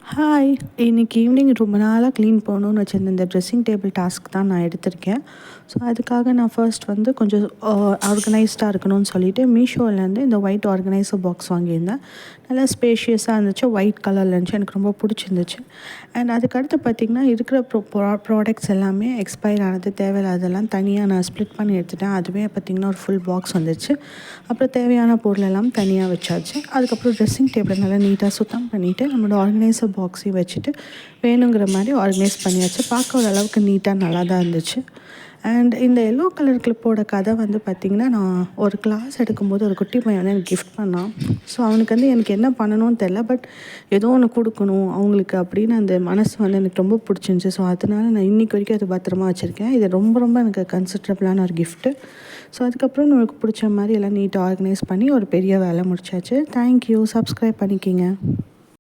Hi! இன்னைக்கு evening ரொம்ப நாளாக க்ளீன் பண்ணணும்னு வச்சிருந்த இந்த ட்ரெஸ்ஸிங் டேபிள் டாஸ்க் தான் நான் எடுத்திருக்கேன். ஸோ, அதுக்காக நான் ஃபர்ஸ்ட் வந்து கொஞ்சம் ஆர்கனைஸ்டாக இருக்கணும்னு சொல்லிட்டு மீஷோலேருந்து இந்த ஒயிட் ஆர்கனைசர் பாக்ஸ் வாங்கியிருந்தேன். நல்லா ஸ்பேஷியஸாக இருந்துச்சு. ஒயிட் கலரில் இருந்துச்சு. எனக்கு ரொம்ப பிடிச்சிருந்துச்சு. அண்ட் அதுக்கடுத்து பார்த்திங்கன்னா இருக்கிற ப்ராடக்ட்ஸ் எல்லாமே எக்ஸ்பயர் ஆனது தேவையில்லாததெல்லாம் தனியாக நான் ஸ்ப்ளிட் பண்ணி எடுத்துட்டேன். அதுவே பார்த்திங்கன்னா ஒரு ஃபுல் பாக்ஸ் வந்துச்சு. அப்புறம் தேவையான பொருள் எல்லாம் தனியாக வச்சாச்சு. அதுக்கப்புறம் ட்ரெஸ்ஸிங் டேபிளை நல்லா நீட்டாக சுத்தம் பண்ணிவிட்டு நம்மளோட ஆர்கனைசர் பாக்ஸையும் வச்சுட்டு வேணுங்கிற மாதிரி ஆர்கனைஸ் பண்ணியாச்சு. பார்க்க ஓரளவுக்கு நீட்டாக நல்லா தான் இருந்துச்சு. அண்ட் இந்த எல்லோ கலர் கிளிப்போட கதை வந்து பார்த்திங்கன்னா, நான் ஒரு கிளாஸ் எடுக்கும்போது ஒரு குட்டி பையன் வந்து எனக்கு கிஃப்ட் பண்ணான். ஸோ அவனுக்கு வந்து எனக்கு என்ன பண்ணணும்னு தெரில. பட் ஏதோ ஒன்று கொடுக்கணும் அவங்களுக்கு அப்படின்னு அந்த மனசு வந்து எனக்கு ரொம்ப பிடிச்சிருந்துச்சி. ஸோ அதனால நான் இன்றைக்கி வரைக்கும் அது பத்திரமா வச்சுருக்கேன். இது ரொம்ப ரொம்ப எனக்கு கன்சிடரபிளான ஒரு கிஃப்ட்டு. ஸோ அதுக்கப்புறம் நம்மளுக்கு பிடிச்ச மாதிரி எல்லாம் நீட்டாக ஆர்கனைஸ் பண்ணி ஒரு பெரிய வேலை முடிச்சாச்சு. தேங்க்யூ. சப்ஸ்கிரைப் பண்ணிக்கிங்க.